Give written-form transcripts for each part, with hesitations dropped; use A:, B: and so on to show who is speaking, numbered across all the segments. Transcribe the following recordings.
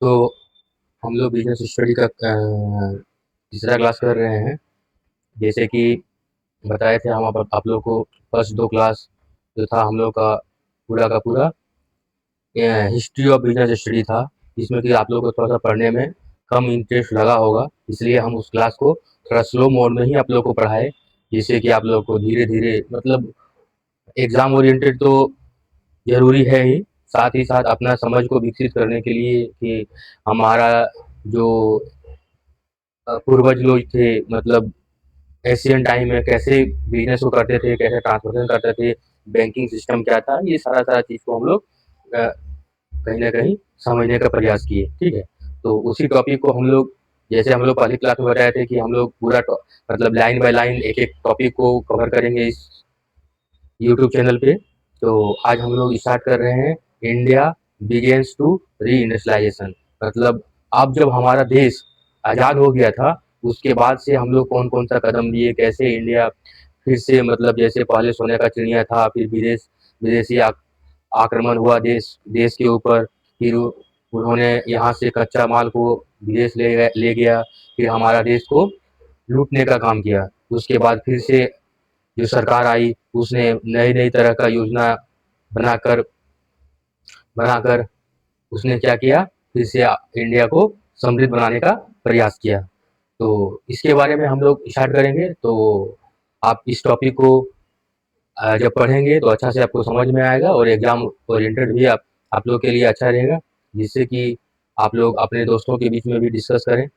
A: तो हम लोग बिजनेस स्टडी का तीसरा क्लास कर रहे हैं। जैसे कि बताए थे हम आप लोग को, फर्स्ट दो क्लास जो था हम लोग का पूरा हिस्ट्री ऑफ बिजनेस स्टडी था, जिसमें कि आप लोग को थोड़ा सा पढ़ने में कम इंटरेस्ट लगा होगा, इसलिए हम उस क्लास को थोड़ा स्लो मोड में ही आप लोग को पढ़ाए, जिससे कि आप लोग को धीरे धीरे मतलब एग्जाम ओरिएंटेड तो ज़रूरी है ही, साथ ही साथ अपना समझ को विकसित करने के लिए कि हमारा जो पूर्वज लोग थे, मतलब एशियन टाइम में कैसे बिजनेस को करते थे, कैसे ट्रांसपोर्टेशन करते थे, बैंकिंग सिस्टम क्या था, ये सारा चीज़ को हम लोग कहीं न कहीं समझने का प्रयास किए, ठीक है? तो उसी टॉपिक को हम लोग, जैसे हम लोग पहली क्लास में बताए थे कि हम लोग पूरा मतलब लाइन बाय लाइन एक-एक टॉपिक को कवर करेंगे इस यूट्यूब चैनल पे। तो आज हम लोग स्टार्ट कर रहे हैं, इंडिया बिगेन्स टू री-इंडस्ट्रियलाइज़ेशन, मतलब अब जब हमारा देश आज़ाद हो गया था, उसके बाद से हम लोग कौन-कौन सा कदम लिए, कैसे इंडिया फिर से मतलब जैसे पहले सोने का चिड़िया था, फिर विदेशी आक्रमण हुआ देश के ऊपर, फिर उन्होंने यहाँ से कच्चा माल को विदेश ले गया, फिर हमारा देश को लूटने का काम किया। उसके बाद फिर से जो सरकार आई, उसने नई-नई तरह का योजना बनाकर बनाकर उसने क्या किया, फिर से इंडिया को समृद्ध बनाने का प्रयास किया। तो इसके बारे में हम लोग स्टार्ट करेंगे, तो आप इस टॉपिक को जब पढ़ेंगे तो अच्छा से आपको समझ में आएगा और एग्जाम ओरिएंटेड भी आप लोग के लिए अच्छा रहेगा, जिससे कि आप लोग अपने दोस्तों के बीच में भी डिस्कस करें।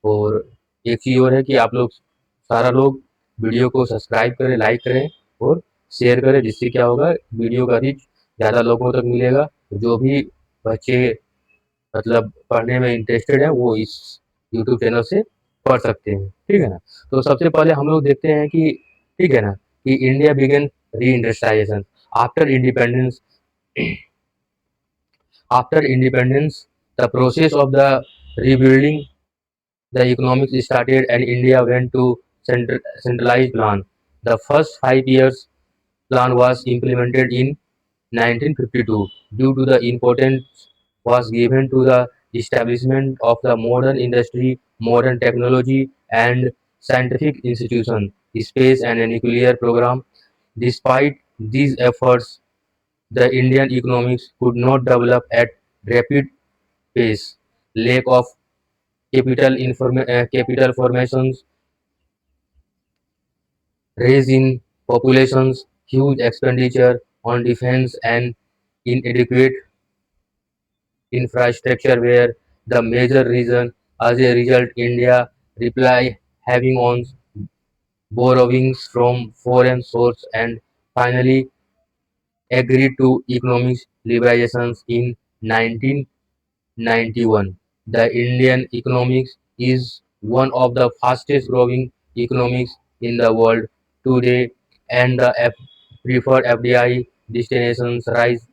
A: और एक चीज़ और है कि आप लोग सारा लोग वीडियो को सब्सक्राइब करें, लाइक करें और शेयर करें, जिससे क्या होगा, वीडियो का रीच ज़्यादा लोगों तक मिलेगा। जो भी बच्चे मतलब पढ़ने में इंटरेस्टेड है, वो इस यूट्यूब चैनल से पढ़ सकते हैं, ठीक है ना? तो सबसे पहले हम लोग देखते हैं कि, ठीक है ना, कि India began re industrialisation after independence. After independence, the process of the rebuilding the economics started and India went to centralized plan. The first 5 years plan was implemented in 1952. Due to the importance was given to the establishment of the modern industry, modern technology, and scientific institution, space and a nuclear program. Despite these efforts, the Indian economics could not develop at rapid pace. Lack of capital formations, rise in populations, huge expenditure on defense, and inadequate infrastructure were the major reason. As a result, India reply having on borrowings from foreign sources and finally agreed to economic liberalizations in 1991. The Indian economics is one of the fastest growing economies in the world today, and the preferred FDI destinations rise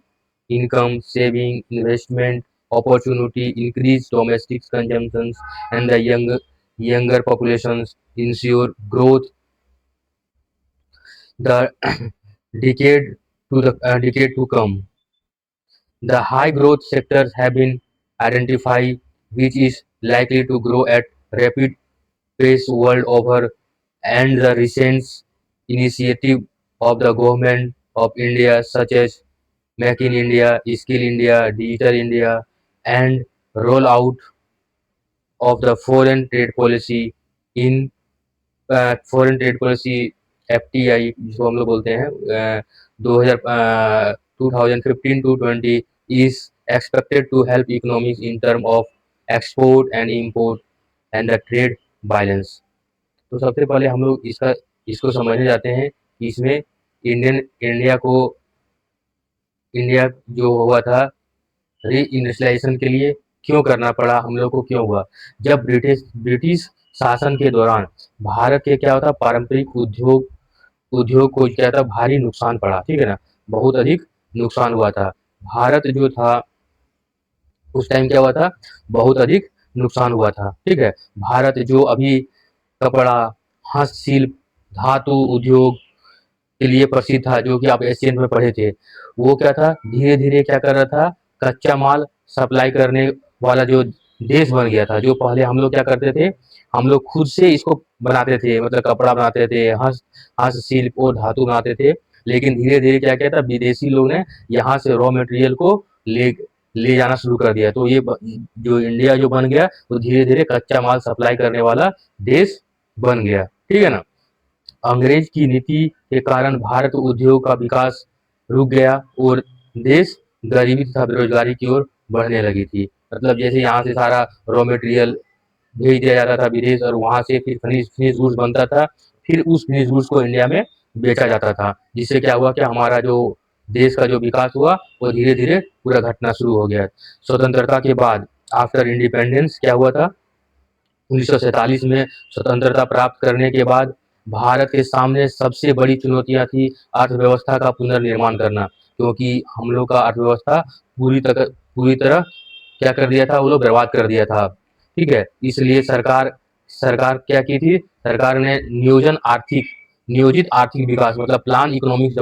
A: income, saving, investment, opportunity, increased domestic consumptions, and the younger populations ensure growth. The decade to come. The high growth sectors have been identified, which is likely to grow at rapid pace world over, and the recent initiative of the government of India, such as Make in India, Skill India, Digital India, and rollout of the foreign trade policy in foreign trade policy FTI जिसको हम लोग बोलते हैं, 2015 to 20 is expected to help economics in term of export and import and the trade balance. तो सबसे पहले हम लोग इसको समझने जाते हैं कि इसमें इंडिया को, इंडिया जो हुआ था री इंडस्ट्रियलाइजेशन के लिए क्यों करना पड़ा, हम लोग को क्यों हुआ। जब ब्रिटिश शासन के दौरान भारत के क्या होता, पारंपरिक उद्योग को क्या था, भारी नुकसान पड़ा, ठीक है ना, बहुत अधिक नुकसान हुआ था। भारत जो था उस टाइम क्या हुआ था, बहुत अधिक नुकसान हुआ था, ठीक है। भारत जो अभी कपड़ा, हस्तशिल्प, धातु उद्योग के लिए प्रसिद्ध था, जो कि आप एशियन में पढ़े थे, वो क्या था, धीरे धीरे क्या कर रहा था, कच्चा माल सप्लाई करने वाला जो देश बन गया था। जो पहले हम लोग क्या करते थे, हम लोग खुद से इसको बनाते थे, मतलब कपड़ा बनाते थे, हस्तशिल्प और धातु बनाते थे। लेकिन धीरे-धीरे क्या किया था, विदेशी लोग ने यहाँ से रॉ मटेरियल को ले ले जाना शुरू कर दिया। तो ये जो इंडिया जो बन गया, वो धीरे-धीरे कच्चा माल सप्लाई करने वाला देश बन गया। ठीक है ना? अंग्रेज की नीति के कारण भारत उद्योग का विकास रुक गया और देश गरीबी तथा बेरोजगारी की ओर बढ़ने लगी थी। मतलब जैसे यहाँ से सारा रॉ मटेरियल भेज दिया जाता था विदेश, और वहाँ से फिर फिनिश गुड्स बनता था। फिर उस फिनिश गुड्स को इंडिया में बेचा जाता था, जिससे क्या हुआ कि हमारा जो देश का जो विकास हुआ वो धीरे धीरे पूरा घटना शुरू हो गया। स्वतंत्रता के बाद, आफ्टर इंडिपेंडेंस, क्या हुआ था, 1947 में स्वतंत्रता प्राप्त करने के बाद भारत के सामने सबसे बड़ी चुनौतियां थी अर्थव्यवस्था का पुनर्निर्माण करना, क्योंकि हम लोग का अर्थव्यवस्था पूरी तरह क्या कर दिया था, वो लोग बर्बाद कर दिया था। ठीक है, इसलिए सरकार सरकार क्या की थी, सरकार ने नियोजित आर्थिक विकास, मतलब प्लान इकोनॉमिक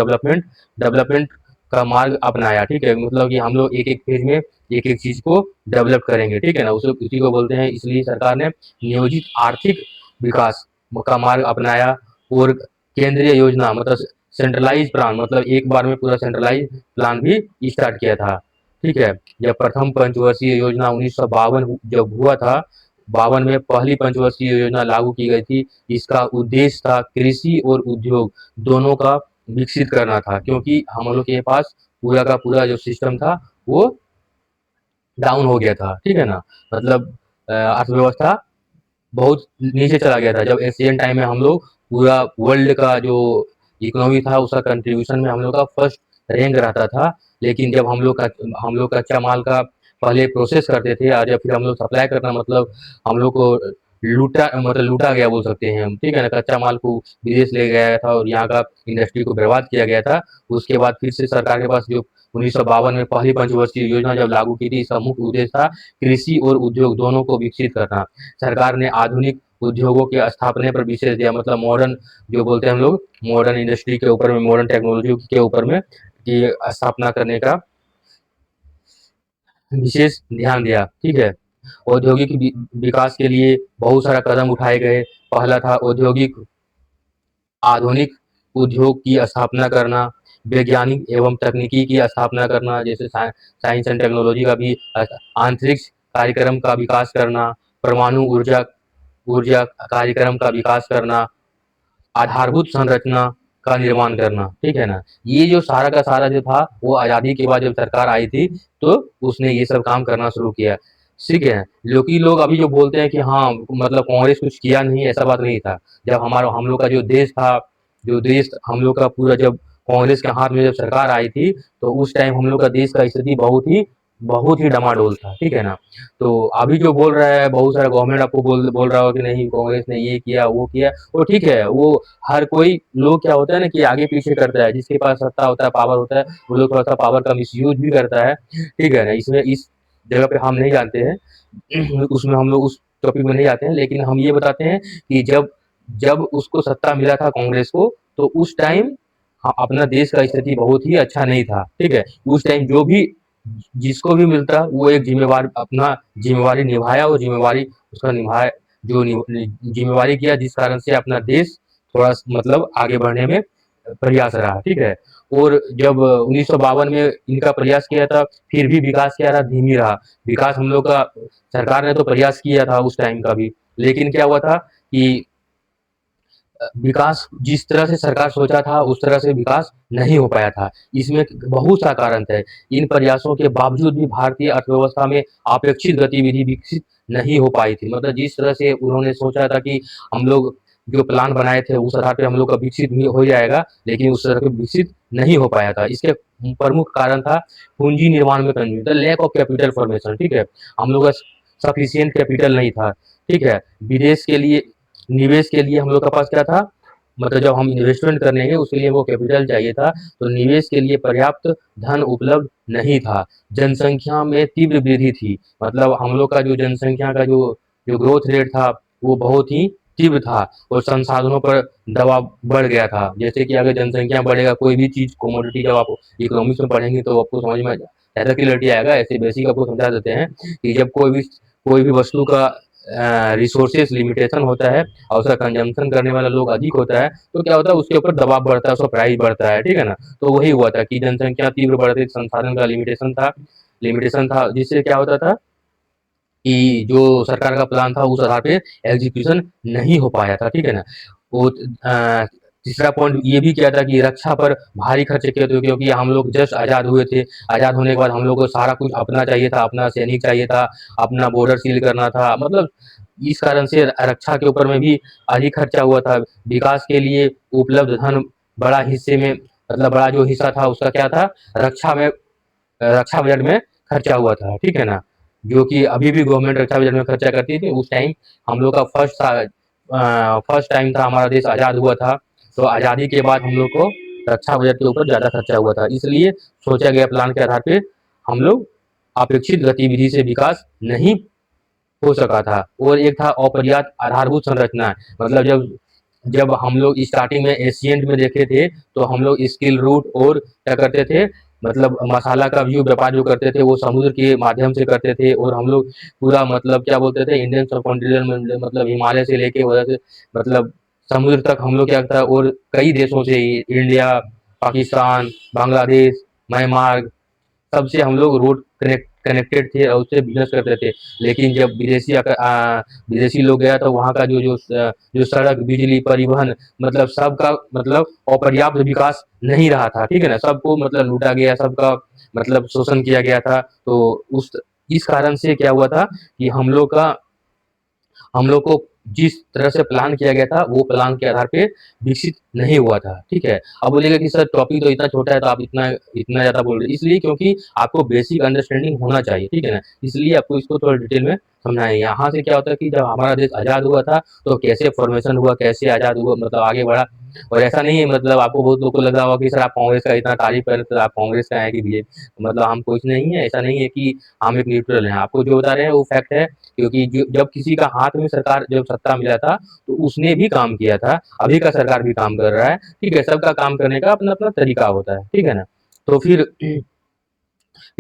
A: डेवलपमेंट का मार्ग अपनाया। ठीक है, मतलब कि हम लोग एक एक फेज में एक एक चीज को डेवलप करेंगे। ठीक है ना, उसी को बोलते हैं। इसलिए सरकार ने नियोजित आर्थिक विकास का मार्ग अपनाया, और केंद्रीय योजना, मतलब सेंट्रलाइज प्लान, मतलब एक बार में पूरा सेंट्रलाइज प्लान भी स्टार्ट किया था। ठीक है, जब प्रथम पंचवर्षीय योजना 1952 जब हुआ था, 52 में पहली पंचवर्षीय योजना लागू की गई थी। इसका उद्देश्य था कृषि और उद्योग दोनों का विकसित करना था, क्योंकि हम लोग के पास पूरा का पूरा जो सिस्टम था वो डाउन हो गया था। ठीक है ना, मतलब अर्थव्यवस्था बहुत नीचे चला गया था। जब एशियन टाइम में हम लोग पूरा वर्ल्ड का जो इकोनॉमी था उसका कंट्रीब्यूशन में हम लोग का फर्स्ट रैंक रहता था। लेकिन जब हम लोग कच्चा माल का पहले प्रोसेस करते थे, और जब फिर हम लोग सप्लाई करना, मतलब हम लोग को लूटा गया बोल सकते हैं हम। ठीक है ना, कच्चा माल को विदेश ले गया था और यहाँ का इंडस्ट्री को बर्बाद किया गया था। उसके बाद फिर से सरकार के पास जो 1952 में पहली पंचवर्षीय योजना जब लागू की थी, इसका मुख्य उद्देश्य था कृषि और उद्योग दोनों को विकसित करना। सरकार ने आधुनिक उद्योगों के स्थापना पर विशेष दिया, मतलब मॉडर्न जो बोलते हैं हम लोग, मॉडर्न इंडस्ट्री के ऊपर में, मॉडर्न टेक्नोलॉजी के ऊपर में की स्थापना करने का विशेष ध्यान दिया। ठीक है, औद्योगिक विकास के लिए बहुत सारा कदम उठाए गए। पहला था औद्योगिक आधुनिक उद्योग की स्थापना करना, वैज्ञानिक एवं तकनीकी की स्थापना करना, जैसे साइंस एंड टेक्नोलॉजी का भी, अंतरिक्ष कार्यक्रम का विकास करना, परमाणु ऊर्जा ऊर्जा कार्यक्रम का विकास करना, आधारभूत संरचना का निर्माण करना। ठीक है ना, ये जो सारा का सारा जो था वो आज़ादी के बाद जब सरकार आई थी तो उसने ये सब काम करना शुरू किया। ठीक है, जो कि लोग अभी जो बोलते हैं कि हाँ, मतलब कांग्रेस कुछ किया नहीं, ऐसा बात नहीं था। जब हम लोग का जो देश था, जो देश हम लोग का पूरा जब कांग्रेस के हाथ में जब सरकार आई थी, तो उस टाइम हम लोग का देश का स्थिति बहुत ही डमाडोल था। ठीक है ना, तो अभी जो बोल रहा है बहुत सारा गवर्नमेंट आपको बोल रहा हो कि नहीं कांग्रेस ने ये किया वो किया, वो ठीक है, वो हर कोई लोग क्या होता है ना कि आगे पीछे करता है, जिसके पास सत्ता होता है, पावर होता है, वो लोग थोड़ा सा पावर का मिसयूज भी करता है। ठीक है ना, इसमें इस जगह पे हम नहीं जानते हैं, उसमें हम लोग उस टॉपिक में नहीं जाते हैं, लेकिन हम ये बताते हैं कि जब जब उसको सत्ता मिला था कांग्रेस को, तो उस टाइम अपना देश का स्थिति बहुत ही अच्छा नहीं था। ठीक है, उस टाइम जो भी जिसको भी मिलता वो एक जिम्मेवार अपना जिम्मेवारी निभाया, और जिम्मेवारी उसका निभाया, जो जिम्मेवारी किया, जिस कारण से अपना देश थोड़ा मतलब आगे बढ़ने में प्रयास रहा। ठीक है, और जब 1952 में इनका प्रयास किया था, फिर भी विकास क्या रहा, धीमी रहा विकास। हम लोग का सरकार ने तो प्रयास किया था उस टाइम का भी, लेकिन क्या हुआ था कि विकास जिस तरह से सरकार सोचा था उस तरह से विकास नहीं हो पाया था। इसमें बहुत सा कारण थे। इन प्रयासों के बावजूद भी भारतीय अर्थव्यवस्था में अपेक्षित गतिविधि विकसित नहीं हो पाई थी। मतलब जिस तरह से उन्होंने सोचा था कि हम लोग जो प्लान बनाए थे उस आधार पे हम लोग का विकसित हो जाएगा, लेकिन उस तरह का विकसित नहीं हो पाया था। इसके प्रमुख कारण था पूंजी निर्माण में कमी, the lack of capital formation. ठीक है, हम लोग का सफिशिएंट कैपिटल नहीं था। ठीक है, विदेश के लिए निवेश के लिए हम लोग के पास क्या था, मतलब जब हम इन्वेस्टमेंट करने गए उसके लिए वो कैपिटल चाहिए था, तो निवेश के लिए पर्याप्त धन उपलब्ध नहीं था। जनसंख्या में तीव्र वृद्धि थी, मतलब हम लोग का जो जनसंख्या का जो जो ग्रोथ रेट था वो बहुत ही तीव्र था, और संसाधनों पर दबाव बढ़ गया था। जैसे कि अगर जनसंख्या बढ़ेगा, कोई भी चीज कमोडिटी जब आप इकोनॉमिक्स में पढ़ेंगे तो आपको समझ में ऐसा क्लियरिटी आएगा। ऐसे बेसिक आपको समझा देते हैं कि जब कोई भी वस्तु का रिसोर्सेज लिमिटेशन होता है और उसका कंजम्पशन करने वाला लोग अधिक होता है, तो क्या होता है उसके ऊपर दबाव बढ़ता है, उसका प्राइस बढ़ता है, ठीक है ना। तो वही हुआ था कि जनसंख्या तीव्र बढ़ रही, संसाधन का लिमिटेशन था जिससे क्या होता था कि जो सरकार का प्लान था उस आधार पे एग्जीक्यूशन नहीं हो पाया था, ठीक है ना। वो तीसरा पॉइंट ये भी किया था कि रक्षा पर भारी खर्च किए थे, क्योंकि हम लोग जस्ट आज़ाद हुए थे। आज़ाद होने के बाद हम लोग को सारा कुछ अपना चाहिए था, अपना सैनिक चाहिए था, अपना बॉर्डर सील करना था, मतलब इस कारण से रक्षा के ऊपर में भी अधिक खर्चा हुआ था। विकास के लिए उपलब्ध धन बड़ा हिस्से में, मतलब बड़ा जो हिस्सा था उसका क्या था, रक्षा बजट में खर्चा हुआ था, ठीक है ना। जो कि अभी भी गवर्नमेंट रक्षा बजट में खर्चा करती थी। उस टाइम हम लोग का फर्स्ट टाइम था, हमारा देश आज़ाद हुआ था, तो आज़ादी के बाद हम लोग को रक्षा बजट के ऊपर ज़्यादा खर्चा हुआ था। इसलिए सोचा गया प्लान के आधार पे हम लोग अपेक्षित गतिविधि से विकास नहीं हो सका था। और एक था अपर्याप्त आधारभूत संरचना, मतलब जब जब हम लोग स्टार्टिंग में एशियंट में देखे थे तो हम लोग स्किल रूट और क्या करते थे, मतलब मसाला का व्यू व्यापार जो करते थे वो समुद्र के माध्यम से करते थे। और हम लोग पूरा मतलब क्या बोलते थे, इंडियन सब कॉन्टिनेंट में मतलब हिमालय से लेके वजह से मतलब समुद्र तक हम लोग क्या था, और कई देशों से इंडिया, पाकिस्तान, बांग्लादेश, म्यांमार, सबसे हम लोग रोड कनेक्टेड थे और उससे बिजनेस करते थे। लेकिन जब विदेशी लोग गया तो वहाँ का जो सड़क, बिजली, परिवहन, मतलब सबका मतलब अपर्याप्त विकास नहीं रहा था, ठीक है ना। सबको मतलब लूटा गया, सबका मतलब शोषण किया गया था। तो उस इस कारण से क्या हुआ था कि हम लोग को जिस तरह से प्लान किया गया था वो प्लान के आधार पे विकसित नहीं हुआ था, ठीक है। अब बोलेगा कि सर टॉपिक तो इतना छोटा है तो आप इतना इतना ज़्यादा बोल रहे हैं, इसलिए क्योंकि आपको बेसिक अंडरस्टैंडिंग होना चाहिए, ठीक है ना। इसलिए आपको इसको थोड़ा डिटेल में समझना है। यहाँ से क्या होता है कि जब हमारा देश आज़ाद हुआ था तो कैसे फॉर्मेशन हुआ, कैसे आज़ाद हुआ, मतलब आगे बढ़ा। और ऐसा नहीं है, मतलब आपको बहुत लोग को लग रहा होगा कि सर आप कांग्रेस का इतना तारीफ कर रहे थे, आप कांग्रेस का है कि बीजेपी, मतलब हम कुछ नहीं है, ऐसा नहीं है कि हम एक न्यूट्रल हैं। आपको जो बता रहे हैं वो फैक्ट है, क्योंकि जब किसी का हाथ में सरकार जब सत्ता मिला था तो उसने भी काम किया था, अभी का सरकार भी काम कर रहा है, ठीक है। सबका काम करने का अपना अपना तरीका होता है, ठीक है ना। तो फिर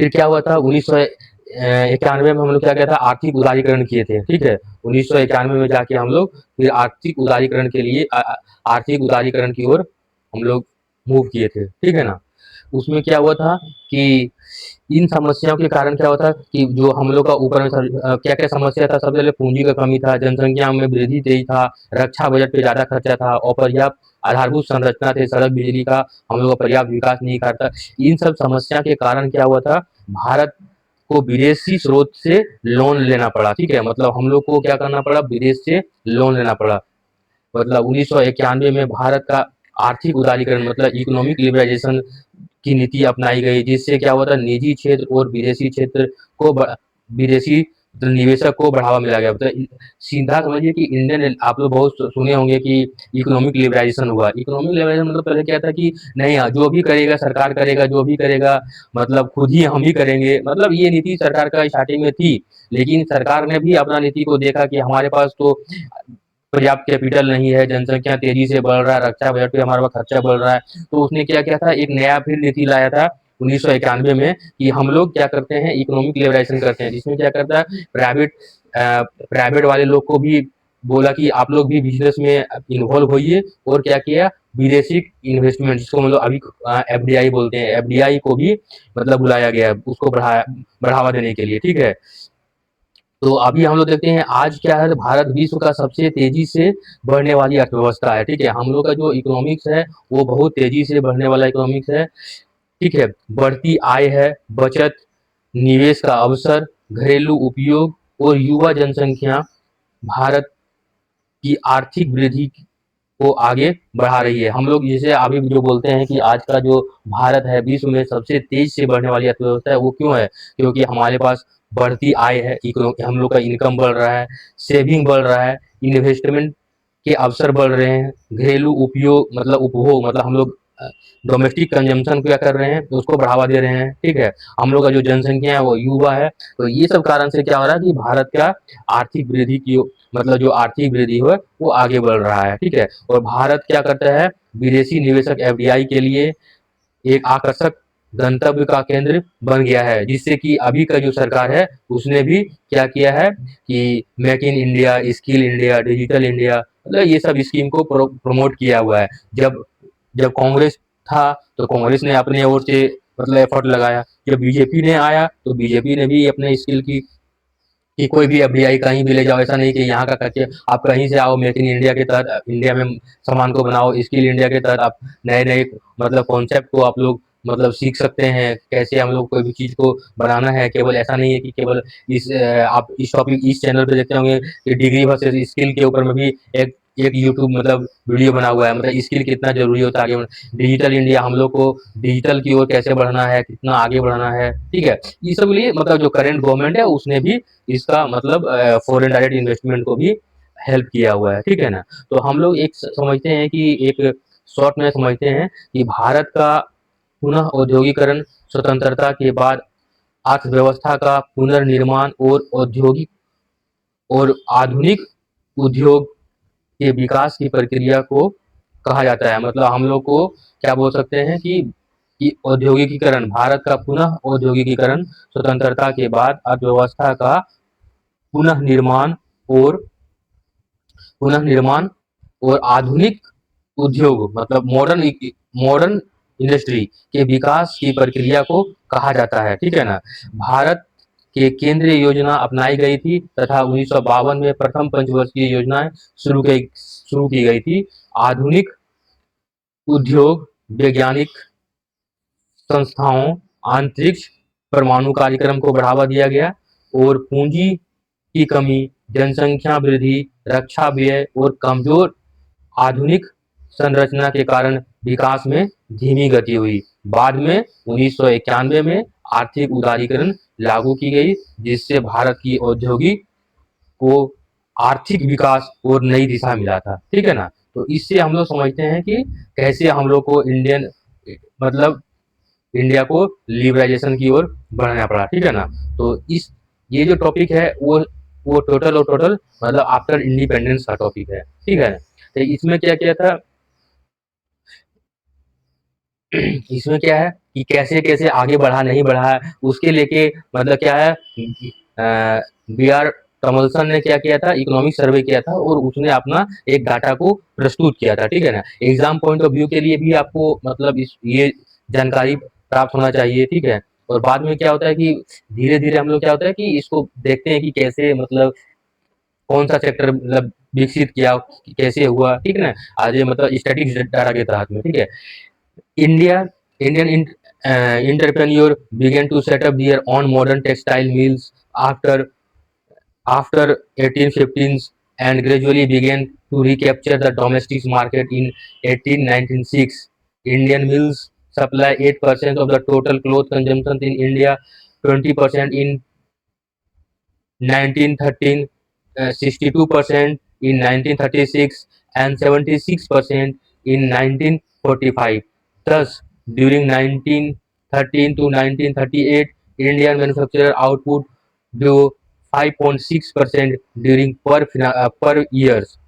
A: क्या हुआ था, 1991 में हम लोग क्या किया था, आर्थिक उदारीकरण किए थे, ठीक है। 1991 में जाके हम लोग फिर आर्थिक उदारीकरण के लिए आर्थिक उदारीकरण की ओर हम लोग मूव किए थे, ठीक है ना। उसमें क्या हुआ था कि इन समस्याओं के कारण क्या होता कि जो हम लोग का ऊपर में क्या क्या समस्या था, सबसे पहले पूंजी का कमी था, जनसंख्या में वृद्धि तेज था, रक्षा बजट पे ज़्यादा खर्चा था, अपर्याप्त आधारभूत संरचना थे, सड़क बिजली का हम लोग का पर्याप्त विकास नहीं करता। इन सब समस्या के कारण क्या हुआ था, भारत को विदेशी स्रोत से लोन लेना पड़ा, ठीक है। मतलब हम लोग को क्या करना पड़ा, विदेश से लोन लेना पड़ा। मतलब 1991 में भारत का आर्थिक उदारीकरण मतलब इकोनॉमिक लिबरलाइजेशन की नीति अपनाई गई, जिससे क्या हुआ था, निजी क्षेत्र और विदेशी क्षेत्र को विदेशी निवेशक को बढ़ावा मिला गया। मतलब सीधा समझिए कि इंडियन, आप लोग बहुत सुने होंगे कि इकोनॉमिक लिबरलाइजेशन हुआ। इकोनॉमिक लिबरलाइजेशन मतलब पहले क्या था कि नहीं, जो भी करेगा सरकार करेगा, जो भी करेगा मतलब खुद ही हम ही करेंगे, मतलब ये नीति सरकार का स्टार्टिंग में थी। लेकिन सरकार ने भी अपना नीति को देखा कि हमारे पास तो पर्याप्त कैपिटल नहीं है, जनसंख्या तेजी से बढ़ रहा है, रक्षा बजट पे हमारा खर्चा बढ़ रहा है। तो उसने क्या किया था, एक नया फिर नीति लाया था 1991 में कि हम लोग क्या करते हैं, इकोनॉमिक लिबरलाइजेशन करते हैं, जिसमें क्या करता है, प्राइवेट वाले लोग को भी बोला कि आप लोग भी बिजनेस में इन्वॉल्व होइए। और क्या किया, विदेशी इन्वेस्टमेंट, जिसको मतलब अभी एफडीआई बोलते हैं, एफडीआई को भी मतलब बुलाया गया उसको बढ़ावा देने के लिए, ठीक है। तो अभी हम लोग देखते हैं आज क्या है, भारत विश्व का सबसे तेजी से बढ़ने वाली अर्थव्यवस्था है, ठीक है। हम लोग का जो इकोनॉमिक्स है वो बहुत तेजी से बढ़ने वाला इकोनॉमिक्स है, ठीक है। बढ़ती आय है, बचत, निवेश का अवसर, घरेलू उपयोग और युवा जनसंख्या भारत की आर्थिक वृद्धि को आगे बढ़ा रही है। हम लोग जैसे अभी जो बोलते हैं कि आज का जो भारत है विश्व में सबसे तेज से बढ़ने वाली अर्थव्यवस्था है, वो क्यों है, क्योंकि हमारे पास बढ़ती आय है, हम लोग का इनकम बढ़ रहा है, सेविंग बढ़ रहा है, इन्वेस्टमेंट के अवसर बढ़ रहे हैं, घरेलू उपयोग मतलब उपभोग, मतलब हम लोग डोमेस्टिक कंजम्पशन क्या कर रहे हैं, तो उसको बढ़ावा दे रहे हैं, ठीक है। हम लोग का जो जनसंख्या है वो युवा है। तो ये सब कारण से क्या हो रहा है कि भारत का आर्थिक वृद्धि की मतलब जो आर्थिक वृद्धि है वो आगे बढ़ रहा है, ठीक है। और भारत क्या करता है, विदेशी निवेशक एफडीआई के लिए एक आकर्षक गंतव्य का केंद्र बन गया है, जिससे कि अभी का जो सरकार है उसने भी क्या किया है कि make in India, skill India, digital India, मतलब ये सब स्कीम को प्रमोट किया हुआ है। जब जब कांग्रेस था तो कांग्रेस ने अपने ओर से मतलब एफर्ट लगाया, जब बीजेपी ने आया तो बीजेपी ने भी अपने स्किल की कि कोई भी एफडीआई कहीं भी ले जाओ, ऐसा नहीं कि यहाँ का करके आप कहीं से आओ, मेक इन इंडिया के तहत इंडिया में सामान को बनाओ, स्किल इंडिया के तहत आप नए नए मतलब कॉन्सेप्ट को आप लोग मतलब सीख सकते हैं, कैसे हम लोग कोई भी चीज़ को बनाना है। केवल ऐसा नहीं है कि केवल आप इस टॉपिक इस चैनल पे देखते होंगे कि डिग्री वर्सेस स्किल के ऊपर में भी एक एक यूट्यूब मतलब वीडियो बना हुआ है, मतलब स्किल कितना जरूरी होता है आगे। डिजिटल इंडिया, हम लोग को डिजिटल की ओर कैसे बढ़ना है, कितना आगे बढ़ना है, ठीक है। ये सब लिए मतलब जो करेंट गवर्नमेंट है उसने भी इसका मतलब फॉरेन डायरेक्ट इन्वेस्टमेंट को भी हेल्प किया हुआ है, ठीक है ना। तो हम लोग एक समझते हैं कि एक शॉर्ट में समझते हैं कि भारत का पुनः औद्योगिकरण, स्वतंत्रता के बाद अर्थव्यवस्था का पुनर्निर्माण और औद्योगिक और आधुनिक उद्योग के विकास की प्रक्रिया को कहा जाता है। मतलब हम लोग को क्या बोल सकते हैं कि औद्योगिकीकरण, भारत का पुनः औद्योगिकीकरण, स्वतंत्रता के बाद अर्थव्यवस्था का पुनः निर्माण और पुनः निर्माण और आधुनिक उद्योग मतलब मॉडर्न इंडस्ट्री के विकास की प्रक्रिया को कहा जाता है, ठीक है ना। भारत के केंद्रीय योजना अपनाई गई थी तथा 1952 में प्रथम पंचवर्षीय योजनाएं शुरू की गई थी। आधुनिक उद्योग, वैज्ञानिक संस्थाओं, अंतरिक्ष, परमाणु कार्यक्रम को बढ़ावा दिया गया और पूंजी की कमी, जनसंख्या वृद्धि, रक्षा व्यय और कमजोर आधुनिक संरचना के कारण विकास में धीमी गति हुई। बाद में 1991 में आर्थिक उदारीकरण लागू की गई, जिससे भारत की औद्योगिक को आर्थिक विकास और नई दिशा मिला था, ठीक है ना। तो इससे हम लोग समझते हैं कि कैसे हम लोग को इंडियन मतलब इंडिया को लिबरलाइजेशन की ओर बढ़ना पड़ा, ठीक है ना। तो इस ये जो टॉपिक है वो टोटल और टोटल मतलब आफ्टर इंडिपेंडेंस का टॉपिक है, ठीक है। तो इसमें क्या किया था इसमें क्या है कि कैसे कैसे आगे बढ़ा नहीं बढ़ा है उसके लेके मतलब क्या है बी आर टमल्सन ने क्या किया था, इकोनॉमिक सर्वे किया था और उसने अपना एक डाटा को प्रस्तुत किया था, ठीक है ना। एग्जाम पॉइंट ऑफ व्यू के लिए भी आपको मतलब ये जानकारी प्राप्त होना चाहिए, ठीक है। और बाद में क्या होता है कि धीरे धीरे हम लोग क्या होता है कि इसको देखते हैं कि कैसे मतलब कौन सा सेक्टर मतलब विकसित किया, कैसे हुआ, ठीक है ना। आज ये मतलब स्टैटिक्स डाटा के तहत में, ठीक है। India Indian entrepreneur began to set up their own modern textile mills after 1815s and gradually began to recapture the domestic market in 1896. Indian mills supply 8% of the total cloth consumption in India, 20% in 1913, 62% in 1936, and 76% in 1945. Thus, during 1913 to 1938, Indian manufacturer output grew 5.6% during per years,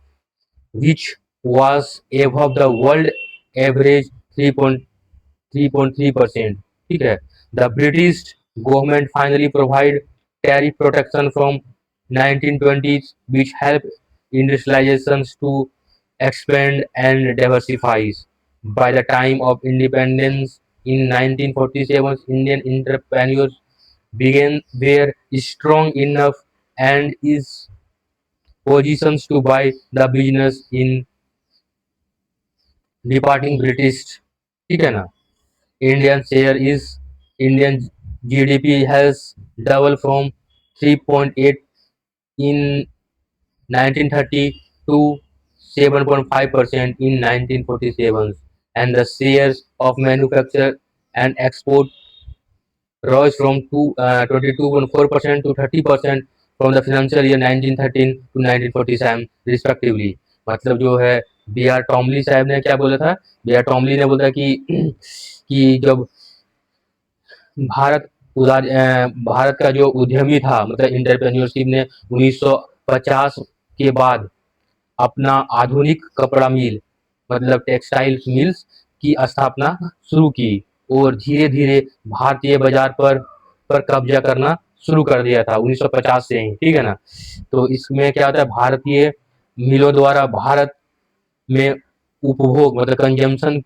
A: which was above the world average 3.3%. ठीक है. The British government finally provided tariff protection from 1920s, which helped industrializations to expand and diversify. By the time of independence in 1947, Indian entrepreneurs began were strong enough and is positions to buy the business in departing British. ठीक है ना. Indian share is Indian GDP has doubled from 3.8 in 1930 to 7.5% in 1947, and the shares of manufacture and export rose from 22.4% to 30% from the financial year 1913 to 1947 respectively. मतलब जो है B are टॉमली साहब ने क्या बोला था, बी आर टॉमली ने बोला कि जब भारत भारत का जो उद्यमी था मतलब इंटरप्रेन्योरशिप ने 1950 के बाद अपना आधुनिक कपड़ा मिल मतलब टेक्सटाइल मिल्स की स्थापना शुरू की और धीरे-धीरे भारतीय बाजार पर कब्जा करना शुरू कर दिया था 1950 से ही, ठीक है ना। तो इसमें क्या होता है, भारतीय मिलों द्वारा भारत में उपभोग मतलब कंजम्पशन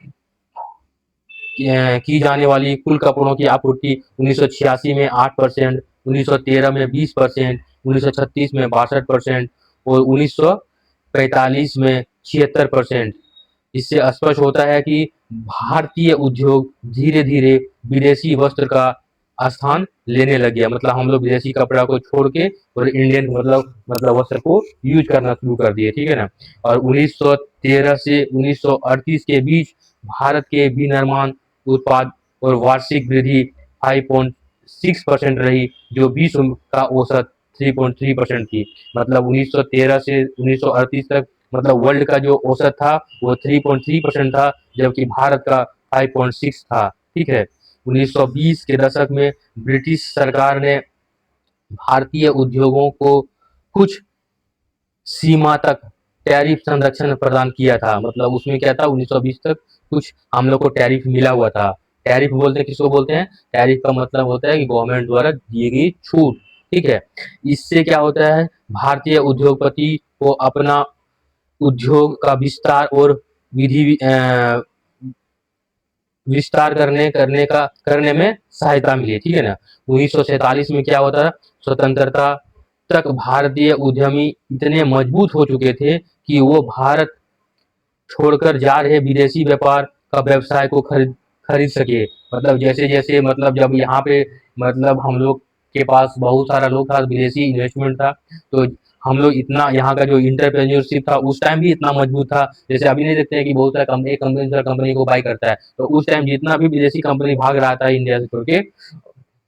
A: की जाने वाली कुल कपड़ों की आपूर्ति 1986 में 8%, 1913 में 20%, 1936 में 62% और 1945 में 76%। इससे स्पष्ट होता है कि भारतीय उद्योग धीरे-धीरे विदेशी वस्त्र का स्थान लेने लग गया। मतलब हम लोग विदेशी कपड़ा को छोड़ के और इंडियन मतलब वस्त्र को यूज करना शुरू कर दिए, ठीक है ना। और 1913 से 1938 के बीच भारत के विनिर्माण उत्पाद और वार्षिक वृद्धि 5.6% रही, जो विश्व का औसत 3.3% थी। मतलब 1913 से 1938 तक मतलब वर्ल्ड का जो औसत था वो 3.3% था, जबकि भारत का 5.6 था, ठीक है। 1920 के दशक में ब्रिटिश सरकार ने भारतीय उद्योगों को कुछ सीमा तक टैरिफ संरक्षण प्रदान किया था। मतलब उसमें क्या था, 1920 तक कुछ हम लोग को टैरिफ मिला हुआ था। टैरिफ बोलते हैं, किसको बोलते हैं? टैरिफ का मतलब होता है कि गवर्नमेंट द्वारा दी गई छूट, ठीक है। इससे क्या होता है, भारतीय उद्योगपति को अपना उद्योग का विस्तार और विधि विस्तार करने में सहायता मिली, ठीक है ना। 1947 में क्या होता है, स्वतंत्रता तक भारतीय उद्यमी इतने मजबूत हो चुके थे कि वो भारत छोड़कर जा रहे विदेशी व्यापार का व्यवसाय को खरीद सके। मतलब जैसे-जैसे मतलब जब यहाँ पे मतलब हम लोग के पास बहुत सारा लोग था, विदेशी इन्वेस्टमेंट था, तो हम लोग इतना यहाँ का जो एंटरप्रेन्योरशिप था उस टाइम भी इतना मजबूत था। जैसे अभी नहीं देखते हैं कि बहुत सारा कंपनी एक कंपनी दूसरा कंपनी को बाय करता है, तो उस टाइम जितना भी विदेशी कंपनी भाग रहा था इंडिया से छोड़ के,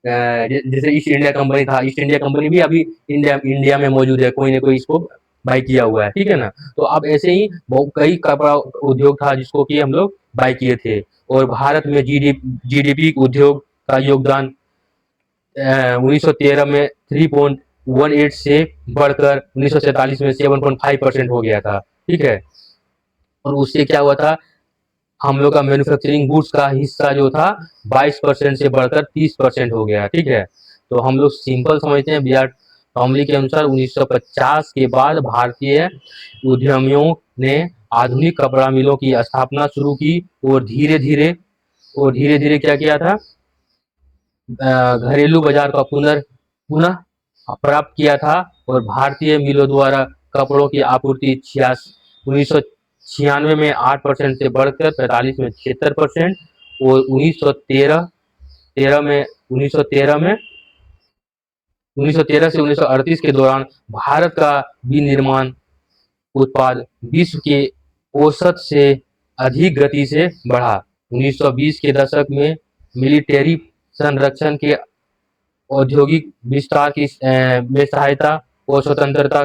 A: जैसे ईस्ट इंडिया कंपनी था, ईस्ट इंडिया कंपनी भी अभी इंडिया में मौजूद है, कोई ना कोई इसको बाय किया हुआ है, ठीक है ना। तो अब ऐसे ही कई कपड़ा उद्योग था जिसको कि हम लोग बाय किए थे। और भारत में जीडीपी उद्योग का योगदान 1913 में 3.18 से बढ़कर 1947 में 7.5% हो गया था, ठीक है। और उससे क्या हुआ था, हम लोग का मैन्युफैक्चरिंग गुड्स का हिस्सा जो था 22% से बढ़कर 30% हो गया, ठीक है। तो हम लोग सिंपल समझते हैं, बिहार टॉमली के अनुसार 1950 के बाद भारतीय उद्यमियों ने आधुनिक कपड़ा मिलों की स्थापना शुरू की और धीरे-धीरे क्या किया था, घरेलू बाजार का पुनः प्राप्त किया था और भारतीय मिलों द्वारा कपड़ों की आपूर्ति 1996 में 8% से बढ़कर 45 में 76% और 1913 से 1938 के दौरान भारत का विनिर्माण उत्पाद विश्व के औसत से अधिक गति से बढ़ा। 1920 के दशक में मिलिट्री संरक्षण के औद्योगिक विस्तार की में सहायता और स्वतंत्रता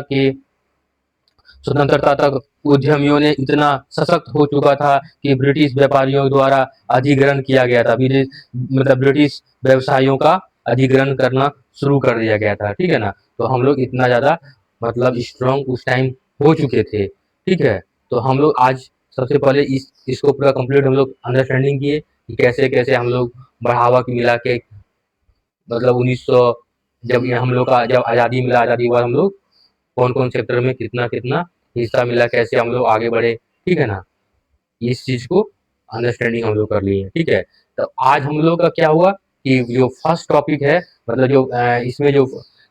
A: तक उद्यमियों ने इतना सशक्त हो चुका था कि ब्रिटिश व्यापारियों द्वारा अधिग्रहण किया गया था, विदेश मतलब ब्रिटिश व्यवसायियों का अधिग्रहण करना शुरू कर दिया गया था, ठीक है ना। तो हम लोग इतना ज़्यादा मतलब स्ट्रॉन्ग उस टाइम हो चुके थे, ठीक है। तो हम लोग आज सबसे पहले इसको पूरा कंप्लीट हम लोग अंडरस्टैंडिंग किए कि कैसे-कैसे हम लोग बढ़ावा मिला के मतलब 1900 जब ये हम लोग का जब आज़ादी मिला, आज़ादी के बाद हम लोग कौन-कौन सेक्टर में कितना-कितना हिस्सा मिला, कैसे हम लोग आगे बढ़े, ठीक है ना? इस चीज़ को अंडरस्टैंडिंग हम लोग कर लिए, ठीक है? तो आज हम लोग का क्या हुआ कि जो फर्स्ट टॉपिक है मतलब जो इसमें जो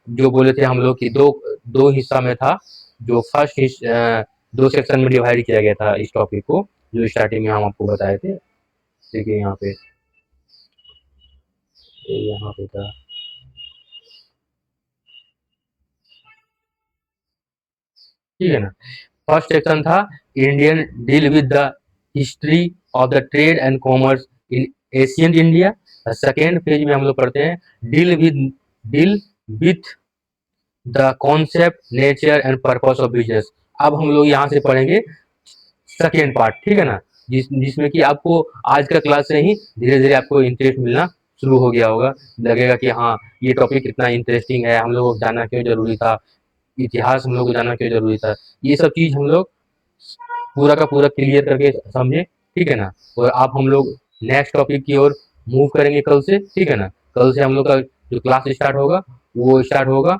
A: जो बोले थे हम लोग कि 2 हिस्सा में था, जो 2 सेक्शन में डिवाइड किया गया था इस टॉपिक को, जो स्टार्टिंग में हम आपको बताए थे। देखिए यहाँ पे, ये यहाँ पे था। ठीक है ना? फर्स्ट सेक्शन था Indian deal with the history of the trade and commerce in Asian India. Second page में हम लोग पढ़ते हैं deal with the concept nature and purpose of business. अब हम लोग यहाँ से पढ़ेंगे सेकेंड पार्ट, ठीक है ना, जिसमें कि आपको आज का क्लास से ही धीरे धीरे आपको इंटरेस्ट मिलना शुरू हो गया होगा, लगेगा कि हाँ ये टॉपिक कितना इंटरेस्टिंग है, हम लोग को जानना क्यों जरूरी था, इतिहास हम लोग को जानना क्यों जरूरी था, ये सब चीज हम लोग पूरा का पूरा क्लियर करके समझे, ठीक है ना। और अब हम लोग नेक्स्ट टॉपिक की ओर मूव करेंगे कल से, ठीक है ना। कल से हम लोग का जो क्लास स्टार्ट होगा वो स्टार्ट होगा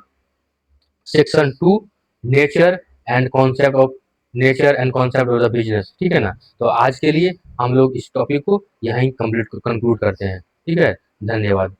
A: section 2 nature and concept of the business, ठीक है ना। तो आज के लिए हम लोग इस टॉपिक को यहीं कंप्लीट कंक्लूड करते हैं, ठीक है। धन्यवाद।